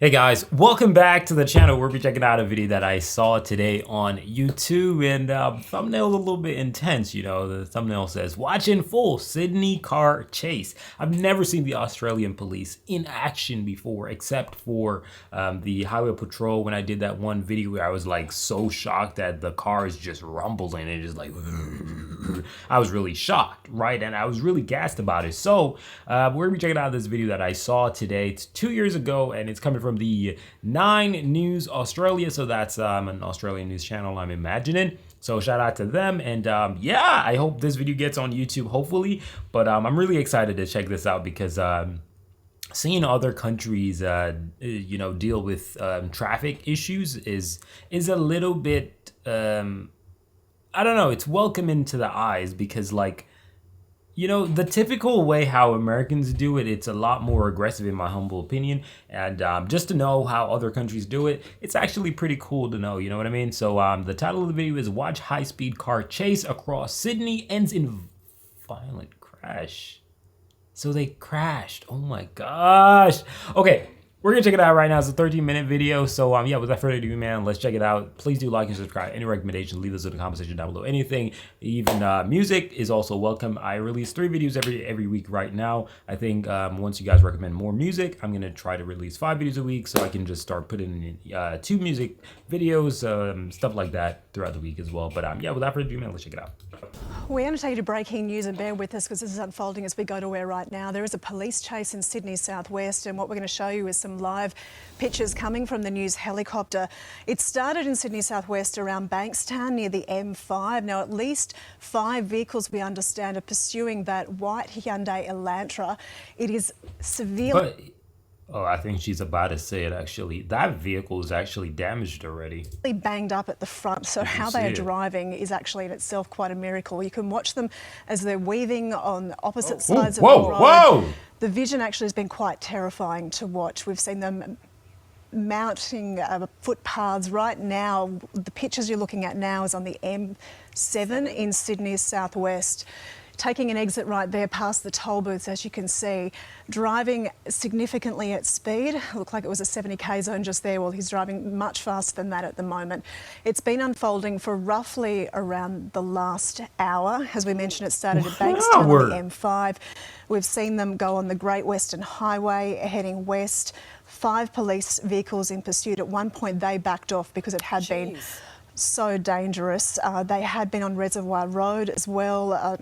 Hey guys, welcome back to the channel. We'll be checking out a video that I saw today on YouTube, and thumbnail a little bit intense. The thumbnail says, "Watch in full Sydney car chase." I've never seen the Australian police in action before, except for the highway patrol when I did that one video where I was like so shocked that the car is just rumbling and just like, I was really shocked, right? And I was really gassed about it. So we're gonna be checking out this video that I saw today. It's 2 years ago, and it's coming from the 9 News Australia. So that's an Australian news channel, I'm imagining. So shout out to them. And yeah, I hope this video gets on YouTube, hopefully. But I'm really excited to check this out because seeing other countries, deal with traffic issues is a little bit, I don't know, it's welcoming to the eyes because the typical way how Americans do it, it's a lot more aggressive in my humble opinion. And just to know how other countries do it, it's actually pretty cool to know, you know what I mean? So the title of the video is "Watch High-Speed Car Chase Across Sydney Ends in Violent Crash." So they crashed. Oh my gosh. Okay. We're gonna check it out right now. It's a 13-minute video. So yeah, without further ado, man, let's check it out. Please do like and subscribe. Any recommendations, leave those in the comment section down below. Anything, even music is also welcome. I release 3 videos every week right now. I think once you guys recommend more music, I'm gonna try to release 5 videos a week so I can just start putting in 2 music videos, stuff like that throughout the week as well. But yeah, without further ado, man, let's check it out. We're going to take you to breaking news, and bear with us because this is unfolding as we go to where right now. There is a police chase in Sydney southwest, and what we're going to show you is some live pictures coming from the news helicopter. It started in Sydney southwest around Bankstown near the M5. Now, at least 5 vehicles, we understand, are pursuing that white Hyundai Elantra. It is severely... Oh, I think she's about to say it actually. That vehicle is actually damaged already. Banged up at the front, so how they are driving is actually in itself quite a miracle. You can watch them as they're weaving on opposite sides of the road. Whoa! The vision actually has been quite terrifying to watch. We've seen them mounting footpaths right now. The pictures you're looking at now is on the M7 in Sydney's southwest. Taking an exit right there past the toll booths, as you can see, driving significantly at speed. It looked like it was a 70k zone just there. Well, he's driving much faster than that at the moment. It's been unfolding for roughly around the last hour. As we mentioned, it started at Bankstown on the M5. We've seen them go on the Great Western Highway heading west. 5 police vehicles in pursuit. At one point, they backed off because it had been so dangerous. They had been on Reservoir Road as well,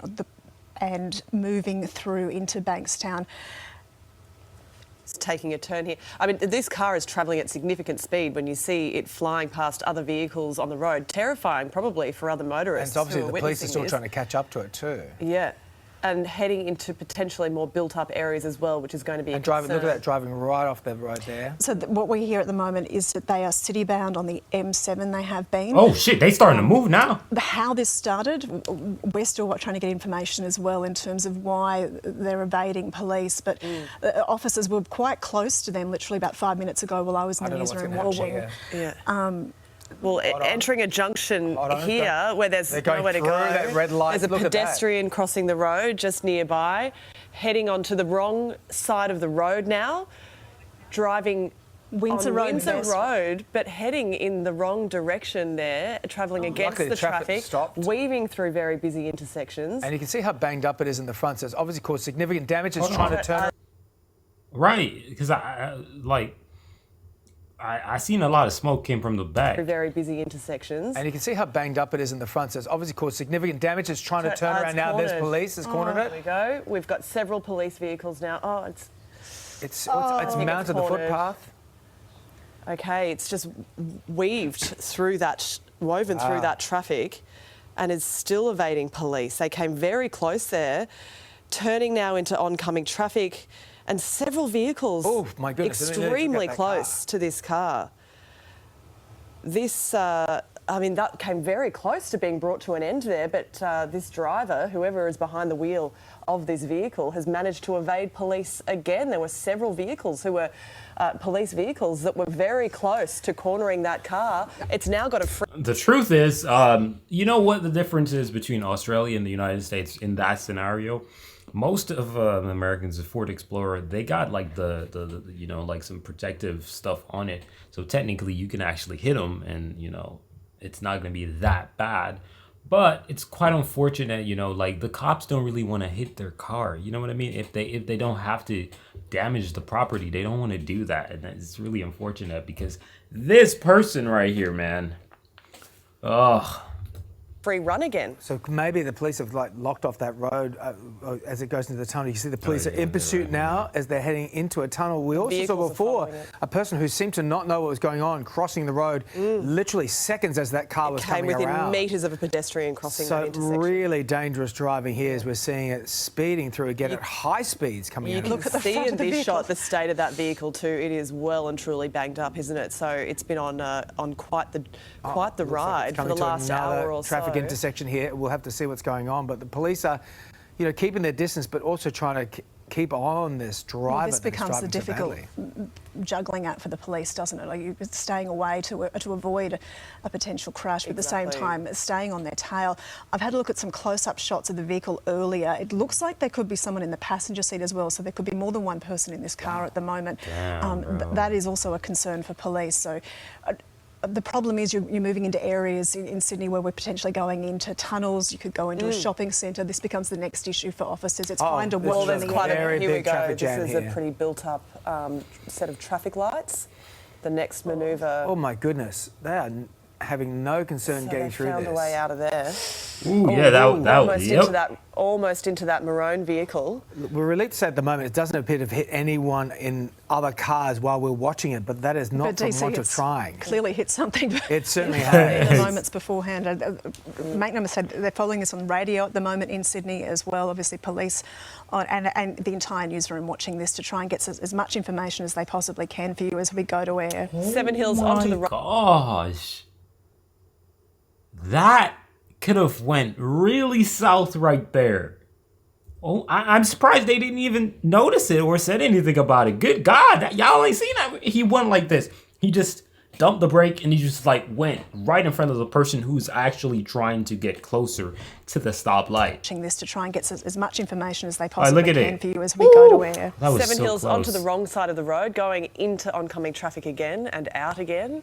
and moving through into Bankstown. It's taking a turn here. I mean, this car is travelling at significant speed when you see it flying past other vehicles on the road. Terrifying, probably, for other motorists. And obviously the police are still trying to catch up to it too. Yeah. And heading into potentially more built-up areas as well, which is going to be and driving. Look at that, driving right off the road there. So what we hear at the moment is that they are city-bound on the M7. They have been. Oh shit! They starting to move now. How this started, we're still trying to get information as well in terms of why they're evading police. But officers were quite close to them, literally about 5 minutes ago, while I was in the newsroom watching. Well, entering a junction here where there's nowhere to go. That red light. There's a pedestrian crossing the road just nearby, heading onto the wrong side of the road now, driving Windsor Road, but heading in the wrong direction there, travelling against the traffic, weaving through very busy intersections. And you can see how banged up it is in the front. So it's obviously caused significant damage. It's trying to turn. Right, because I seen a lot of smoke came from the back. Very busy intersections. And you can see how banged up it is in the front. So it's obviously caused significant damage. It's trying to turn around now. There's police. It's cornered it. There we go. We've got several police vehicles now. Oh, it's mounted the footpath. Okay, it's just woven through that traffic and is still evading police. They came very close there, turning now into oncoming traffic. And several vehicles extremely close to this car. This, that came very close to being brought to an end there, but this driver, whoever is behind the wheel of this vehicle, has managed to evade police again. There were several vehicles who were police vehicles that were very close to cornering that car. It's now got a... The truth is, you know what the difference is between Australia and the United States in that scenario? most of Americans, the Ford Explorer, they got like the you know, like some protective stuff on it. So technically you can actually hit them and, you know, it's not going to be that bad. But it's quite unfortunate, you know, like the cops don't really want to hit their car. You know what I mean? If they don't have to damage the property, they don't want to do that. And it's really unfortunate because this person right here, man. Oh, Free run again. So maybe the police have like locked off that road as it goes into the tunnel. You see the police are in pursuit now as they're heading into a tunnel. We also saw before a person who seemed to not know what was going on crossing the road literally seconds as that car was coming Came around. within metres of a pedestrian crossing that So intersection. really dangerous driving here as we're seeing it speeding through again at high speeds coming out. You of can this. see in this vehicle. shot the state of that vehicle too. It is well and truly banged up, isn't it? So it's been on quite the Looks like ride it's for coming the to last another hour or traffic so. intersection here. We'll have to see what's going on, but the police are, you know, keeping their distance, but also trying to keep on this driver. Well, this that's becomes the driving so difficult badly. juggling act for the police, doesn't it? Like you're staying away to avoid a potential crash, but at the same Exactly. time staying on their tail. I've had a look at some close-up shots of the vehicle earlier. It looks like there could be someone in the passenger seat as well, so there could be more than one person in this car at the moment. That is also a concern for police. So. The problem is you're moving into areas in Sydney where we're potentially going into tunnels. You could go into a shopping centre. This becomes the next issue for officers. It's fine to this watch is Well, a there's in the quite area. very a, here we big go. traffic This jam is here. a pretty built-up set of traffic lights. The next manoeuvre. Oh my goodness, they are having no concern So getting they through found this. a way out of there. ooh, yeah, that almost yep. into that maroon vehicle. We're relieved to say at the moment it doesn't appear to have hit anyone in other cars while we're watching it, but that is not But from DC, want of it's trying. clearly hit something. It certainly in has. the moments beforehand. Make no mistake, they're following this on radio at the moment in Sydney as well. Obviously, police and the entire newsroom watching this to try and get as much information as they possibly can for you as we go to air. Seven Hills onto the right. Gosh, that could have went really south right there. Oh, I'm surprised they didn't even notice it or said anything about it. Good God, y'all ain't seen that. He went like this. He just dumped the brake and he just like went right in front of the person who's actually trying to get closer to the stoplight. Watching this to try and get as much information as they look possibly at can it. for you as we go to air. That was Seven so Hills close. onto the wrong side of the road, going into oncoming traffic again and out again.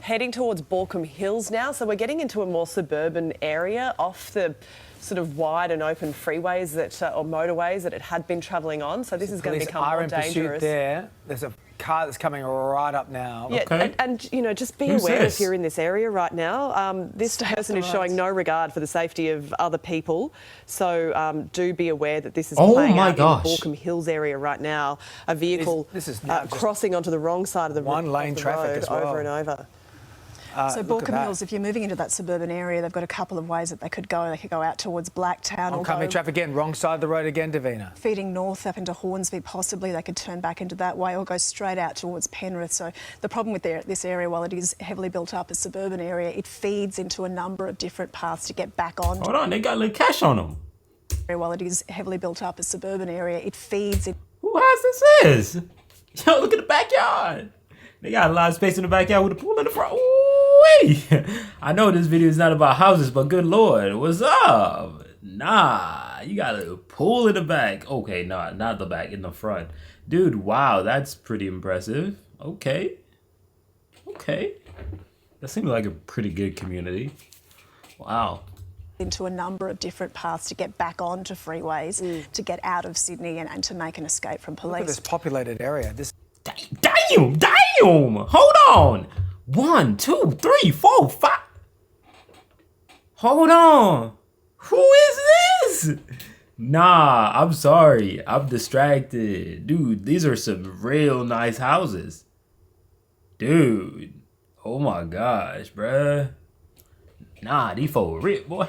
Heading towards Borkham Hills now, so we're getting into a more suburban area off the sort of wide and open freeways that or motorways that it had been travelling on. So this is going to Police become are more in pursuit dangerous. there. There's a car that's coming right up now. Yeah, Okay. and you know, just be Who's aware this? if you're in this area right now. This Stay off person the is showing roads. no regard for the safety of other people. So do be aware that this is Oh playing my out gosh. in Borkham Hills area right now. A vehicle This is now just crossing onto the wrong side of the one lane of the traffic road as well. over and over. So look at Borkham that. Hills, if you're moving into that suburban area, they've got a couple of ways that they could go. They could go out towards Blacktown or Oncoming go traffic again, wrong side of the road again, Davina. feeding north up into Hornsby, possibly. They could turn back into that way or go straight out towards Penrith. So the problem with this area, while it is heavily built up as suburban area, it feeds into a number of different paths to get back on. Hold on, they got a little cash on them. While it is heavily built up as suburban area, it feeds in. Who house this is? Yo, look at the backyard. They got a lot of space in the backyard with a pool in the front. Ooh-wee. I know this video is not about houses, but good Lord, what's up? Nah, you got a pool in the back. Okay, not the back, in the front. Dude, wow, that's pretty impressive. Okay. That seems like a pretty good community. Wow. Into a number of different paths to get back onto freeways, to get out of Sydney and to make an escape from Look at this police. populated area. This Damn! Hold on! 1, 2, 3, 4, 5. Hold on. Who is this? Nah, I'm sorry. I'm distracted. Dude, these are some real nice houses. Dude. Oh my gosh, bruh. Nah, these folks rich, boy.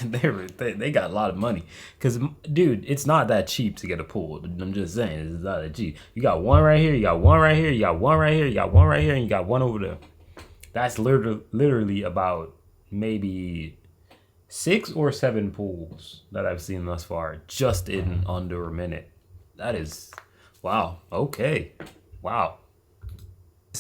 They got a lot of money. Because, dude, it's not that cheap to get a pool. I'm just saying, it's not that cheap. You got one right here, you got one right here, you got one right here, you got one right here, and you got one over there. That's literally about maybe 6 or 7 pools that I've seen thus far, just in under a minute. That is, wow, okay. Wow.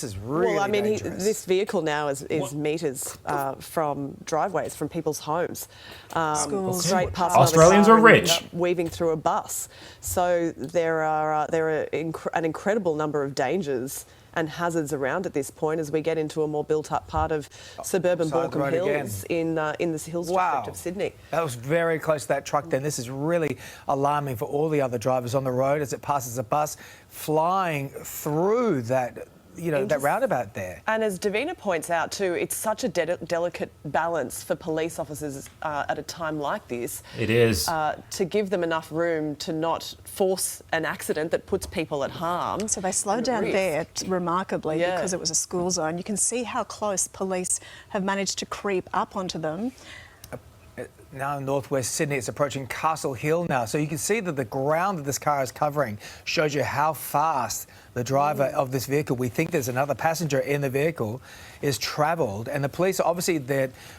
This is really Well, I mean, dangerous. this vehicle now is meters from driveways, from people's homes, Schools. straight past another Australians car are and rich. weaving through a bus. So there are an incredible number of dangers and hazards around at this point as we get into a more built-up part of suburban side of the Balcombe road Hills in the Hills district of Sydney. That was very close to that truck then. This is really alarming for all the other drivers on the road as it passes a bus flying through that, that roundabout there. And as Davina points out too, it's such a delicate balance for police officers at a time like this. It is. To give them enough room to not force an accident that puts people at harm. So they slowed down risk. there remarkably Yeah. because it was a school zone. You can see how close police have managed to creep up onto them. Now in northwest Sydney, it's approaching Castle Hill now. So you can see that the ground that this car is covering shows you how fast the driver of this vehicle, we think there's another passenger in the vehicle, is travelled. And the police, obviously,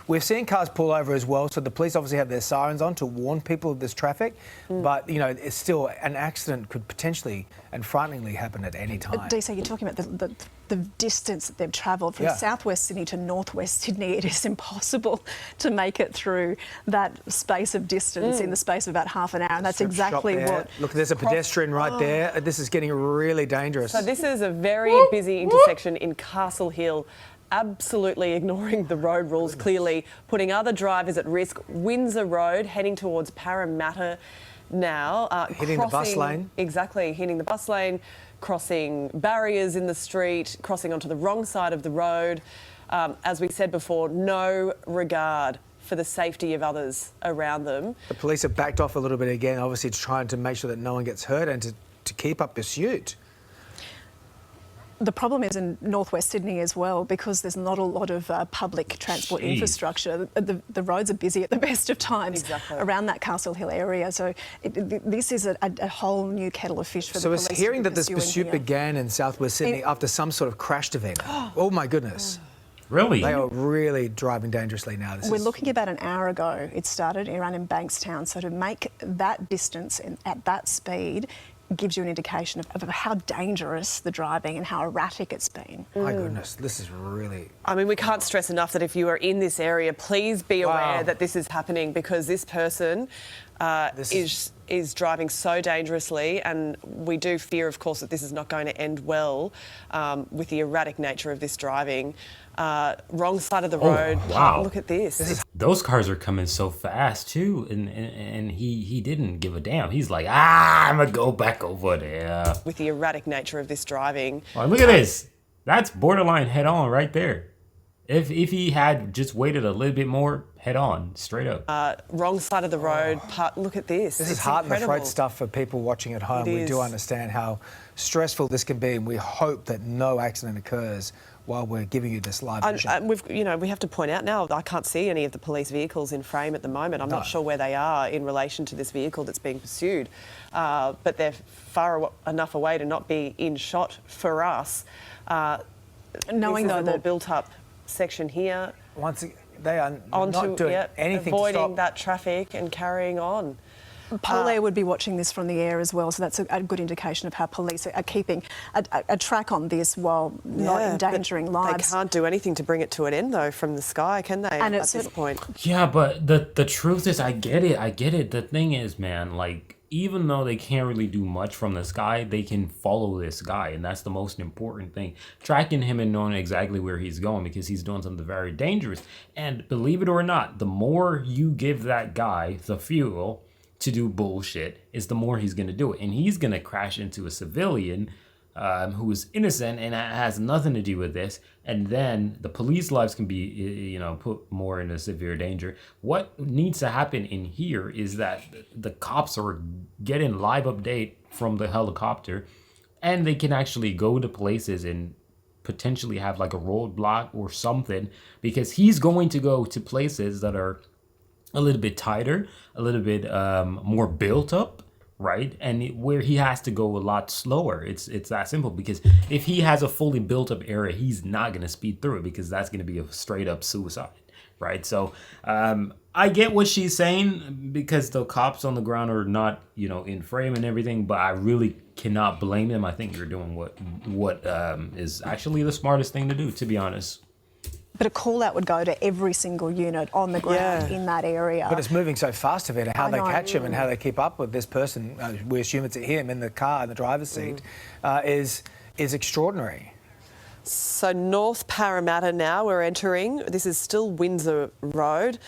we've seen cars pull over as well, so the police obviously have their sirens on to warn people of this traffic. But, it's still an accident could potentially and frighteningly happen at any time. DC, you're talking about the distance that they've travelled from southwest Sydney to northwest Sydney. It is impossible to make it through that space of distance in the space of about half an hour, and that's exactly what... Look, there's a pedestrian right there. This is getting really dangerous. So this is a very busy intersection in Castle Hill. Absolutely ignoring the road rules, clearly putting other drivers at risk. Windsor Road, heading towards Parramatta now. Hitting the bus lane. Exactly, hitting the bus lane, crossing barriers in the street, crossing onto the wrong side of the road. As we said before, no regard for the safety of others around them. The police have backed off a little bit again, obviously trying to make sure that no one gets hurt and to keep up pursuit. The problem is in northwest Sydney as well, because there's not a lot of public transport infrastructure. The roads are busy at the best of times around that Castle Hill area. So this is a whole new kettle of fish for the police. So it's hearing that this pursuit began in southwest Sydney after some sort of crash event. Oh my goodness. Really? They are really driving dangerously now. We're looking about an hour ago. It started around in Bankstown. So to make that distance at that speed gives you an indication of how dangerous the driving and how erratic it's been. My goodness, this is really... I mean, we can't stress enough that if you are in this area, please be aware that this is happening, because this person is driving so dangerously, and we do fear, of course, that this is not going to end well with the erratic nature of this driving. Wrong side of the road. Wow. Look at this. Those cars are coming so fast too, and he didn't give a damn. He's like, I'm gonna go back over there. With the erratic nature of this driving. Oh, look at this. That's borderline head on right there. If he had just waited a little bit more, head on, straight up. Wrong side of the road. Look at this. This is heart and throat stuff for people watching at home. We do understand how stressful this can be, and we hope that no accident occurs while we're giving you this live vision. And we have to point out now, I can't see any of the police vehicles in frame at the moment. I'm not sure where they are in relation to this vehicle that's being pursued, but they're far enough away to not be in shot for us. Knowing this is though a more built-up section here. Once again, they are not doing anything avoiding to stop that traffic and carrying on. Polair would be watching this from the air as well, so that's a good indication of how police are keeping a track on this while not endangering lives. They can't do anything to bring it to an end, though, from the sky, can they, at this point? Yeah, but the truth is, I get it. The thing is, man, like, even though they can't really do much from the sky, they can follow this guy, and that's the most important thing. Tracking him and knowing exactly where he's going, because he's doing something very dangerous. And believe it or not, the more you give that guy the fuel to do bullshit, is the more he's going to do it. And he's going to crash into a civilian who is innocent and has nothing to do with this. And then the police lives can be, put more in a severe danger. What needs to happen in here is that the cops are getting live update from the helicopter, and they can actually go to places and potentially have like a roadblock or something, because he's going to go to places that are a little bit tighter, a little bit more built up, right? And where he has to go a lot slower. It's that simple, because if he has a fully built up area, he's not going to speed through it, because that's going to be a straight up suicide. right? So I get what she's saying because the cops on the ground are not, in frame and everything, but I really cannot blame them. I think you're doing what is actually the smartest thing to do, to be honest. But a call out would go to every single unit on the ground in that area. But it's moving so fast, Evita, how they catch him and how they keep up with this person, we assume it's him in the car, in the driver's seat, is extraordinary. So North Parramatta now we're entering. This is still Windsor Road.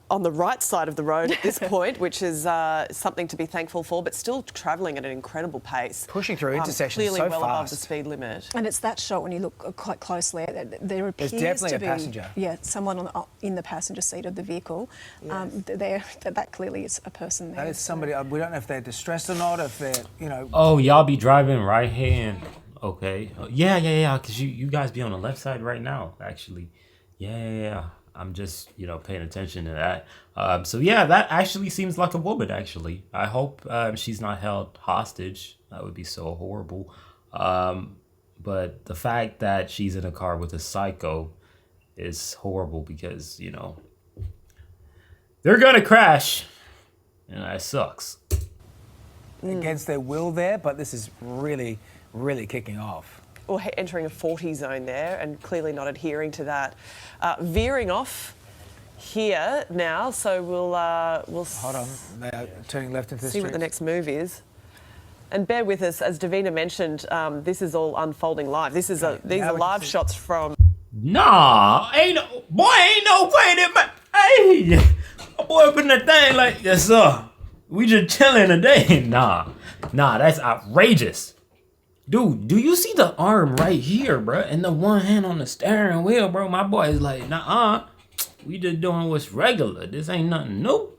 On the right side of the road at this point, which is something to be thankful for, but still travelling at an incredible pace. Pushing through intersections clearly so well fast. above the speed limit. And it's that shot when you look quite closely. There appears definitely to a be passenger. Someone in the passenger seat of the vehicle. That clearly is a person there. That is somebody. We don't know if they're distressed or not. If they're, Oh, y'all be driving right hand. Okay. Yeah. Because you guys be on the left side right now, actually. Yeah. I'm just, paying attention to that. So yeah, that actually seems like a woman, actually. I hope she's not held hostage. That would be so horrible. But the fact that she's in a car with a psycho is horrible because, they're going to crash. And that sucks. against their will there, but this is really, really kicking off. Or entering a 40 zone there and clearly not adhering to that. Veering off here now, so we'll Hold on, they're turning left into the see street. what the next move is. And bear with us, as Davina mentioned, this is all unfolding live. These are live shots from. Nah, ain't no way that hey, my boy opened that thing like yes sir. We just chilling today. Nah, that's outrageous. Dude, do you see the arm right here, bro? And the one hand on the steering wheel, bro. My boy is like, nah, we just doing what's regular. This ain't nothing new.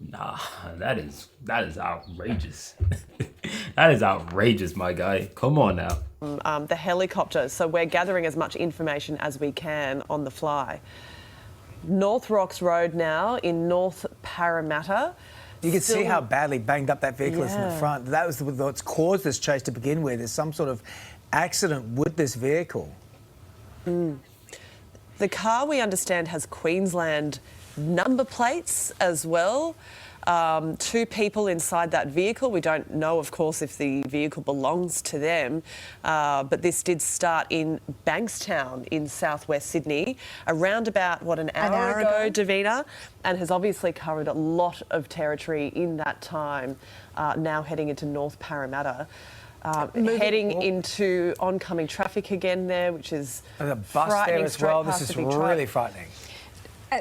Nah, that is outrageous. That is outrageous, my guy. Come on now. The helicopter. So we're gathering as much information as we can on the fly. North Rocks Road now in North Parramatta. You can see how badly banged up that vehicle is in the front. That was what's caused this chase to begin with. There's some sort of accident with this vehicle. The car, we understand, has Queensland number plates as well. 2 people inside that vehicle. We don't know, of course, if the vehicle belongs to them, but this did start in Bankstown in southwest Sydney around about, an hour ago, Davina, and has obviously covered a lot of territory in that time, now heading into North Parramatta. Heading into oncoming traffic again there, which is And the bus there as well. This is really frightening.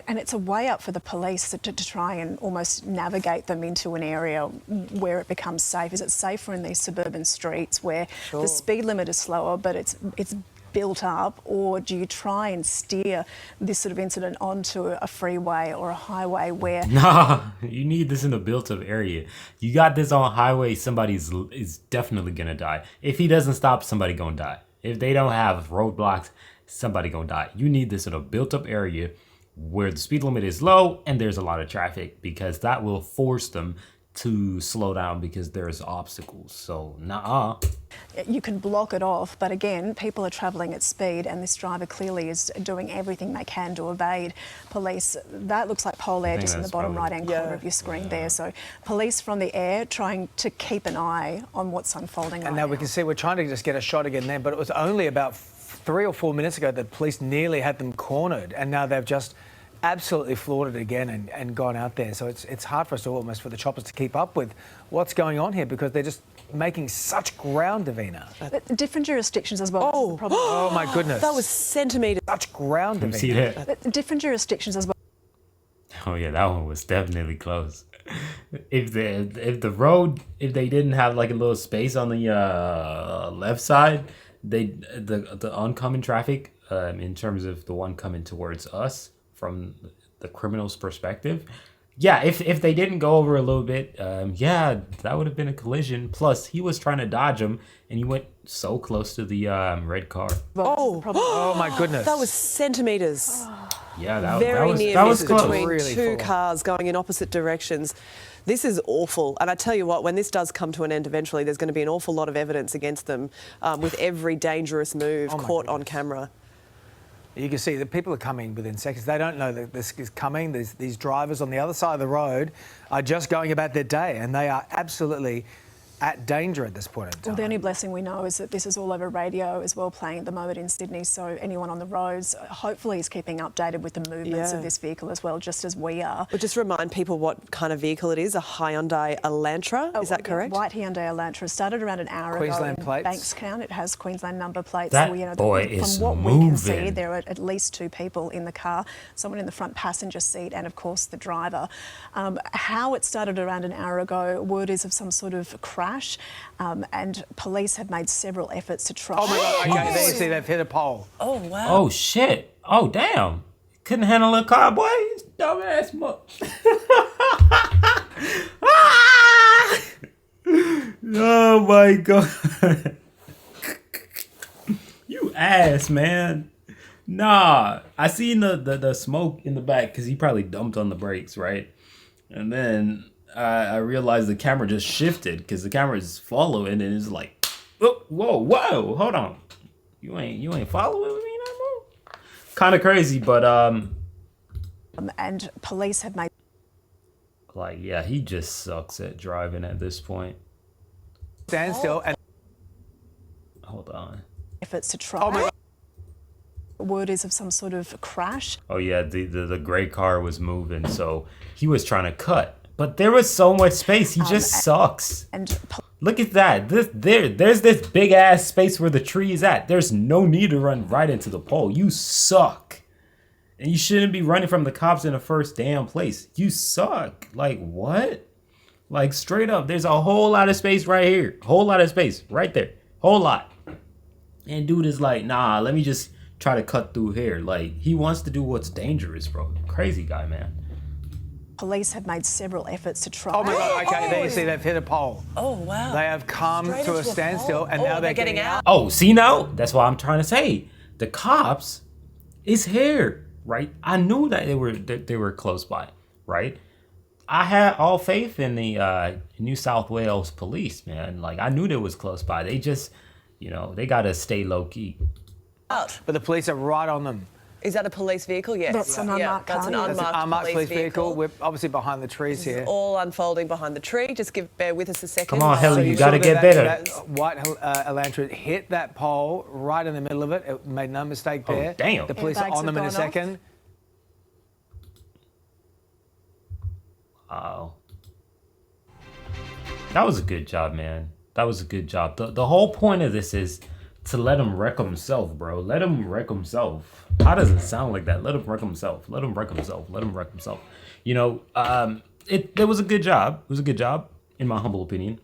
And it's a way up for the police to try and almost navigate them into an area where it becomes safe. Is it safer in these suburban streets where the speed limit is slower but it's built up, or do you try and steer this sort of incident onto a freeway or a highway where... Nah, you need this in a built-up area. You got this on a highway, somebody is definitely gonna die. If he doesn't stop, somebody gonna die. If they don't have roadblocks, somebody gonna die. You need this in a built-up area where the speed limit is low and there's a lot of traffic, because that will force them to slow down because there's obstacles. So, You can block it off, but again, people are travelling at speed and this driver clearly is doing everything they can to evade police. That looks like pole air just in the bottom right-hand corner of your screen there. So police from the air trying to keep an eye on what's unfolding And now we can see, we're trying to just get a shot again there, but it was only about 3 or 4 minutes ago that police nearly had them cornered, and now they've just absolutely floored it again and gone out there. So it's hard for us to almost, for the choppers to keep up with what's going on here, because they're just making such ground, Davina. Different jurisdictions as well. Oh, oh my goodness. That was centimetres. Such ground, Davina. see that? Different jurisdictions as well. Oh yeah, that one was definitely close. If they didn't have like a little space on the left side, the oncoming traffic, in terms of the one coming towards us from the criminal's perspective, yeah, if they didn't go over a little bit, yeah, that would have been a collision. Plus, he was trying to dodge him, and he went so close to the red car. Oh my goodness. That was centimetres. Yeah, that Very was near miss close. between Really two full. cars going in opposite directions. This is awful. And I tell you what, when this does come to an end eventually, there's going to be an awful lot of evidence against them, with every dangerous move caught on camera. You can see that people are coming within seconds. They don't know that this is coming. These drivers on the other side of the road are just going about their day, and they are absolutely at danger at this point in time. Well, the only blessing we know is that this is all over radio as well, playing at the moment in Sydney, so anyone on the roads hopefully is keeping updated with the movements of this vehicle as well, just as we are. But just remind people what kind of vehicle it is, a Hyundai Elantra, is that correct? White Hyundai Elantra, started around an hour Queensland ago in plates. Bankstown. It has Queensland number plates. That so, you know, boy from is what we can see, moving. there are at least 2 people in the car, someone in the front passenger seat and, of course, the driver. How it started around an hour ago, word is of some sort of crash. And police have made several efforts to try. Oh my God! Okay, there you see they've hit a pole. Oh, wow. Oh shit! Oh damn! Couldn't handle a car, boy. Dumbass Ah! Oh my God! You ass, man. Nah, I seen the smoke in the back because he probably dumped on the brakes, right? And then I realized the camera just shifted because the camera is following and it's like, oh, whoa, hold on, you ain't following me no more. Kind of crazy, but and police have made like, yeah, he just sucks at driving at this point. Stand still and Hold on. efforts to try. oh my God. Word is of some sort of crash. Oh yeah, the gray car was moving, so he was trying to cut. But there was so much space. He just sucks. And Look at that. There's this big ass space where the tree is at. There's no need to run right into the pole. You suck. And you shouldn't be running from the cops in the first damn place. You suck. Like, what? Like, straight up, there's a whole lot of space right here. Whole lot of space right there. Whole lot. And dude is like, nah, let me just try to cut through here. Like, he wants to do what's dangerous, bro. Crazy guy, man. police have made several efforts to try. Oh my God! Okay, there you see they've hit a pole. Oh, wow. They have come Straight to a into a standstill, pole. and Oh, now they're getting out. Oh, see now? That's what I'm trying to say. The cops is here, right? I knew that they were close by, right? I had all faith in the New South Wales police, man. Like, I knew they was close by. They just, you know, they gotta stay low key. Out. But the police are right on them. Is that a police vehicle? Yes. That's an unmarked That's an car, yeah. That's unmarked, an unmarked police vehicle. vehicle. We're obviously behind the trees This here. is all unfolding behind the tree. Just bear with us a second. Come on, Helen, you saw gotta that get better. That white Elantra hit that pole right in the middle of it. It made no mistake Oh, there. damn. The police are Airbags on them have in a gone off. second. Wow. That was a good job, man. That was a good job. The whole point of this is to let him wreck himself, bro. Let him wreck himself. How does it sound like that? Let him wreck himself. Let him wreck himself. Let him wreck himself. You know, it was a good job. It was a good job, in my humble opinion.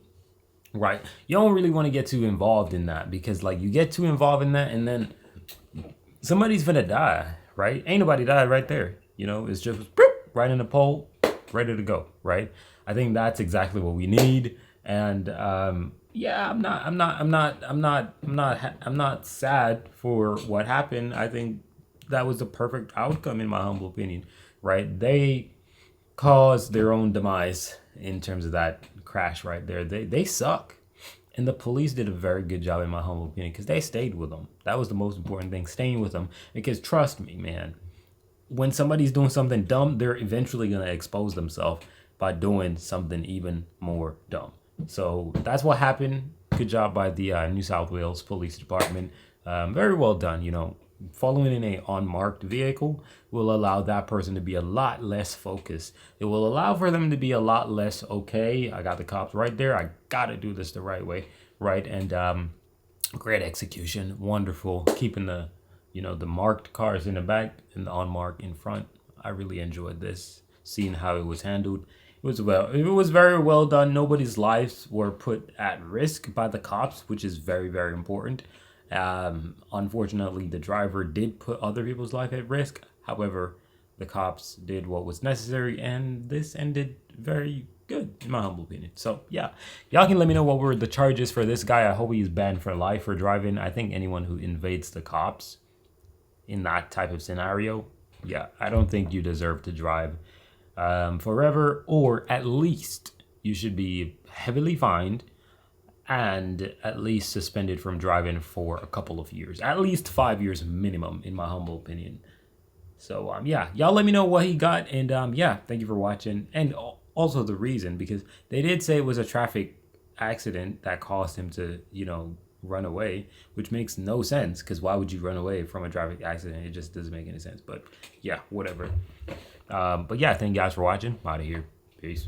Right? You don't really want to get too involved in that because, like, you get too involved in that and then somebody's gonna die, right? Ain't nobody died right there. You know, it's just boop, right in the pole, ready to go, right? I think that's exactly what we need. And yeah, I'm not sad for what happened. I think that was the perfect outcome in my humble opinion, right? They caused their own demise in terms of that crash right there. They suck. And the police did a very good job in my humble opinion because they stayed with them. That was the most important thing, staying with them. Because trust me, man, when somebody's doing something dumb, they're eventually going to expose themselves by doing something even more dumb. So that's what happened. Good job by the New South Wales Police Department. Very well done. You know, following in a unmarked vehicle will allow that person to be a lot less focused. It will allow for them to be a lot less, okay, I got the cops right there. I got to do this the right way, right? And great execution. Wonderful. Keeping the, you know, the marked cars in the back and the unmarked in front. I really enjoyed this, seeing how it was handled. It was very well done. Nobody's lives were put at risk by the cops, which is very, very important. Unfortunately, the driver did put other people's life at risk. However, the cops did what was necessary, and this ended very good, in my humble opinion. So, yeah. Y'all can let me know what were the charges for this guy. I hope he's banned for life for driving. I think anyone who invades the cops in that type of scenario, yeah, I don't think you deserve to drive forever, or at least you should be heavily fined and at least suspended from driving for a couple of years, at least 5 years minimum, in my humble opinion. So yeah, y'all let me know what he got, and yeah, thank you for watching, and also the reason, because they did say it was a traffic accident that caused him to, you know, run away, which makes no sense, because why would you run away from a traffic accident? It just doesn't make any sense. But yeah, whatever. But yeah, thank you guys for watching. I'm out of here. Peace.